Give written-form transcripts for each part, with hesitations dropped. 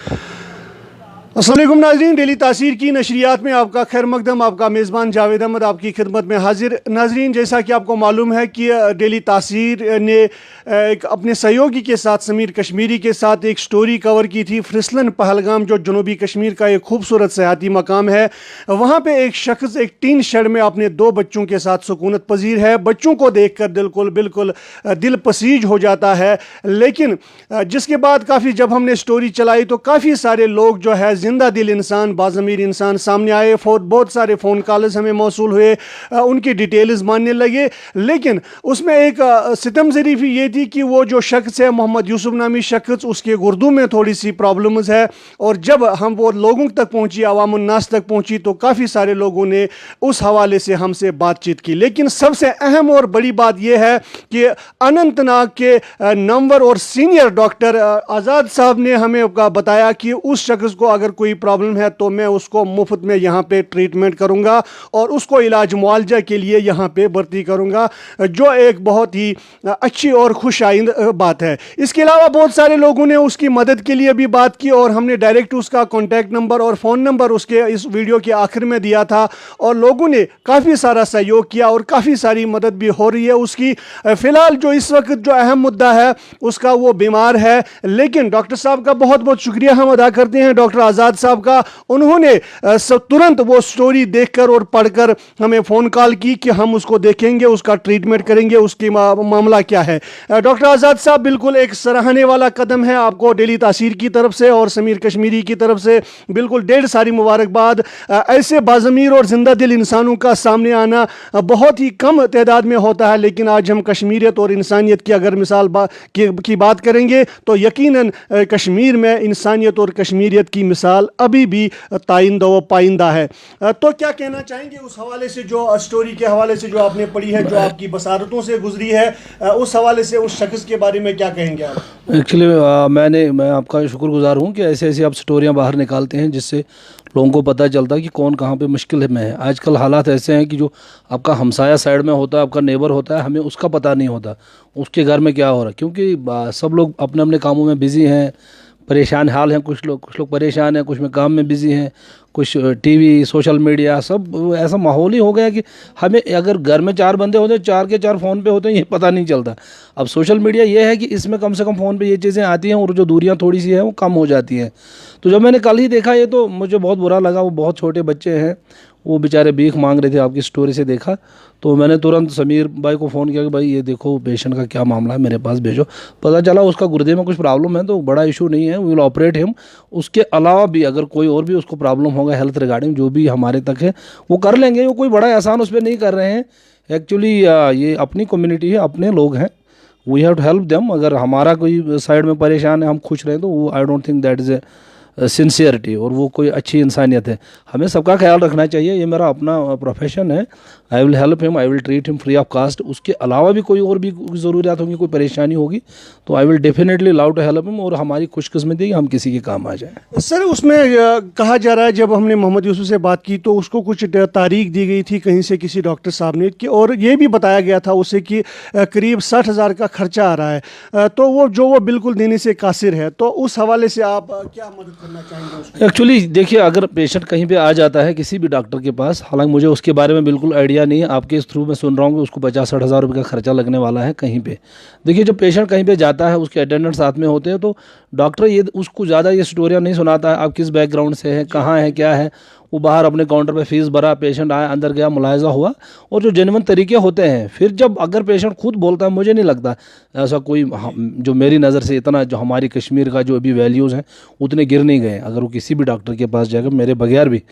अस्सलाम वालेकुम नाज़रीन, डेली तासीर की नशरियात में आपका खैर मकदम। आपका मेज़बान जावेद अहमद आपकी खिदमत में हाजिर। नाज़रीन, जैसा कि आपको मालूम है कि डेली तासीर ने एक अपने सहयोगी के साथ समीर कश्मीरी के साथ एक स्टोरी कवर की थी। फिसलन पहलगाम जो जनूबी कश्मीर का एक खूबसूरत सयाती मकाम है, वहाँ पे एक शख्स एक टीन शेड में अपने 2 बच्चों के साथ सुकूनत पजीर है। बच्चों को देख कर बिल्कुल दिल पसीज हो जाता है। लेकिन जिसके बाद काफ़ी जब हमने स्टोरी चलाई तो काफ़ी सारे लोग जो है जिंदा दिल इंसान, बाज़मीर इंसान सामने आए। बहुत सारे फ़ोन कॉल्स हमें मौसूल हुए, उनकी डिटेल्स मानने लगे। लेकिन उसमें एक सितम ज़रीफ़ी ये थी कि वो जो शख्स है मोहम्मद यूसुफ नामी शख्स, उसके उर्दू में थोड़ी सी प्रॉब्लम्स है। और जब हम वो लोगों तक पहुँची, अवामुन्नास तक पहुँची, तो काफ़ी सारे लोगों ने उस हवाले से हमसे बातचीत की। लेकिन सबसे अहम और बड़ी बात यह है कि अनंतनाग के नंबर और सीनियर डॉक्टर आज़ाद साहब ने हमें बताया कि उस शख्स को अगर कोई प्रॉब्लम है तो मैं उसको मुफ्त में यहाँ पे ट्रीटमेंट करूँगा और उसको इलाज मुआवजा के लिए यहाँ पे भर्ती करूँगा, जो एक बहुत ही अच्छी और खुश आइंद बात है। इसके अलावा बहुत सारे लोगों ने उसकी मदद के लिए भी बात की और हमने डायरेक्ट उसका कॉन्टैक्ट नंबर और फ़ोन नंबर उसके इस वीडियो के आखिर में दिया था और लोगों ने काफ़ी सारा सहयोग किया और काफ़ी सारी मदद भी हो रही है उसकी। फ़िलहाल जो इस वक्त जो अहम मुद्दा है उसका, वो बीमार है। लेकिन डॉक्टर साहब का बहुत बहुत शुक्रिया हम अदा करते हैं, डॉक्टर आज़ाद साहब का। उन्होंने तुरंत वो स्टोरी देखकर और पढ़कर हमें फ़ोन कॉल की कि हम उसको देखेंगे, उसका ट्रीटमेंट करेंगे, उसकी मामला क्या है। डॉक्टर आज़ाद साहब, बिल्कुल एक सराहने वाला कदम है आपको डेली तासीर की तरफ से और समीर कश्मीरी की तरफ से बिल्कुल ढेर सारी मुबारकबाद। ऐसे बाज़मीर और जिंदा दिल इंसानों का सामने आना बहुत ही कम तादाद में होता है, लेकिन आज हम कश्मीरियत और इंसानियत की अगर मिसाल की बात करेंगे तो यकीनन कश्मीर में इंसानियत और कश्मीरियत की मिसाल अभी भी ताइंदा व पाइंदा है। तो क्या कहना चाहेंगे उस हवाले से, जो स्टोरी के हवाले से जो आपने पढ़ी है, जो आपकी बसारतों से गुजरी है, उस हवाले से उस शख्स के बारे में क्या कहेंगे आप? एक्चुअली मैं आपका शुक्रगुजार हूँ कि ऐसे ऐसी आप स्टोरियाँ बाहर निकालते हैं जिससे लोगों को पता चलता है कि कौन कहाँ पे मुश्किल में है। आजकल हालात ऐसे हैं कि जो आपका हमसाया साइड में होता है, आपका नेबर होता है, हमें उसका पता नहीं होता उसके घर में क्या हो रहा है, क्योंकि सब लोग अपने अपने कामों में बिज़ी हैं, परेशान हाल हैं। कुछ लोग परेशान हैं, कुछ में काम में बिज़ी हैं, कुछ टीवी सोशल मीडिया, सब ऐसा माहौल ही हो गया कि हमें अगर घर में 4 बंदे होते हैं, 4 के 4 फ़ोन पे होते हैं, ये पता नहीं चलता। अब सोशल मीडिया ये है कि इसमें कम से कम फ़ोन पे ये चीज़ें आती हैं और जो दूरियां थोड़ी सी हैं वो कम हो जाती हैं। तो जब मैंने कल ही देखा ये तो मुझे बहुत बुरा लगा। वो बहुत छोटे बच्चे हैं, वो बेचारे भीख मांग रहे थे। आपकी स्टोरी से देखा तो मैंने तुरंत समीर भाई को फ़ोन किया कि भाई ये देखो पेशेंट का क्या मामला है, मेरे पास भेजो। पता चला उसका गुर्दे में कुछ प्रॉब्लम है, तो बड़ा इशू नहीं है, वी विल ऑपरेट हिम। उसके अलावा भी अगर कोई और भी उसको प्रॉब्लम होगा हेल्थ रिगार्डिंग, जो भी हमारे तक है वो कर लेंगे। वो कोई बड़ा एहसान उस पर नहीं कर रहे हैं। एक्चुअली ये अपनी कम्युनिटी है, अपने लोग हैं, we have to help them. अगर हमारा कोई साइड में परेशान है, हम खुश रहें, तो वो I don't think that is a sincerity और वो कोई अच्छी इंसानियत है। हमें सबका ख्याल रखना चाहिए, ये मेरा अपना प्रोफेशन है। I will help him, I will treat him free of cost. उसके अलावा भी कोई और भी ज़रूरियात होंगी, कोई परेशानी होगी, तो I will definitely love to help him. और हमारी खुशकिस्मती है कि हम किसी के काम आ जाएँ। सर, उसमें कहा जा रहा है, जब हमने मोहम्मद यूसुफ से बात की तो उसको कुछ तारीख दी गई थी कहीं से किसी डॉक्टर साहब ने कि, और ये भी बताया गया था उसे कि करीब 60,000 का खर्चा आ रहा है, तो वो बिल्कुल देने से कासिर है। तो उस हवाले से आप क्या मदद करना चाहेंगे उसको? एक्चुअली देखिए, अगर पेशेंट कहीं पे आ जाता है किसी भी डॉक्टर के पास, हालांकि मुझे उसके बारे में बिल्कुल आइडिया नहीं है, आपके इस थ्रू में सुन रहा हूँ कि उसको 50-60 हज़ार रुपये का खर्चा लगने वाला है कहीं पे। देखिए, जब पेशेंट कहीं पे जाता है, उसके अटेंडेंट साथ में होते हैं, तो डॉक्टर ये उसको ज़्यादा ये स्टोरियाँ नहीं सुनाता है आप किस बैकग्राउंड से हैं, कहाँ है, क्या है। वो बाहर अपने काउंटर पे फीस भरा, पेशेंट आया, अंदर गया, मुलायजा हुआ, और जो जेन्युइन तरीके होते हैं। फिर जब अगर पेशेंट खुद बोलता है, मुझे नहीं लगता ऐसा कोई जो मेरी नज़र से इतना जो हमारी कश्मीर का जो अभी वैल्यूज़ हैं उतने गिर नहीं गए। अगर वो किसी भी डॉक्टर के पास जाएगा मेरे बगैर भी,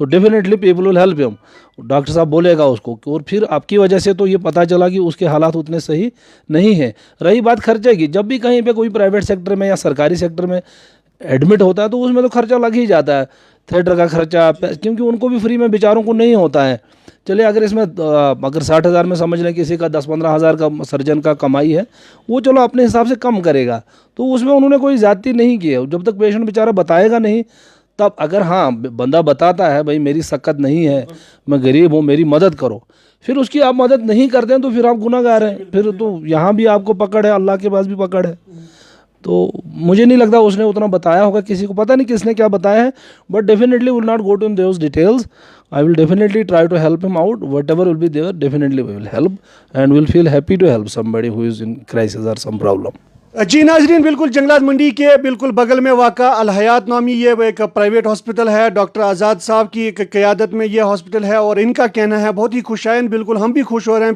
तो definitely people will help him. Doctor साहब बोलेगा उसको, और फिर आपकी वजह से तो ये पता चला कि उसके हालात उतने सही नहीं हैं। रही बात खर्चे की, जब भी कहीं पे कोई प्राइवेट सेक्टर में या सरकारी सेक्टर में एडमिट होता है तो उसमें तो खर्चा लग ही जाता है, थिएटर का खर्चा, क्योंकि उनको भी फ्री में बेचारों को नहीं होता है। चलिए, अगर इसमें अगर 60,000 में समझ लें किसी का 10-15 हज़ार का सर्जन का कमाई है, वो चलो अपने हिसाब से कम करेगा, तो उसमें उन्होंने कोई ज़्यादती नहीं की है। जब तक पेशेंट बेचारा बताएगा नहीं, तब अगर हाँ बंदा बताता है भाई मेरी सकत नहीं है, मैं गरीब हूँ, मेरी मदद करो, फिर उसकी आप मदद नहीं करते हैं तो फिर आप गुनाहगार हैं। फिर तो यहाँ भी आपको पकड़ है, अल्लाह के पास भी पकड़ है। तो मुझे नहीं लगता उसने उतना बताया होगा, किसी को पता नहीं किसने क्या बताया है, but definitely will not go to in those details. I will definitely try to help him out. Whatever will be there, definitely we will help, and we'll feel happy to help somebody who is in crisis or some problem. जी नाजरीन, बिल्कुल जंगलात मंडी के बिल्कुल बगल में वाक़ा अल हयात नामी ये एक प्राइवेट हॉस्पिटल है. डॉक्टर आज़ाद साहब की क़यादत में ये हॉस्पिटल है और इनका कहना है बहुत ही खुशाइन, बिल्कुल हम भी खुश हो रहे हैं.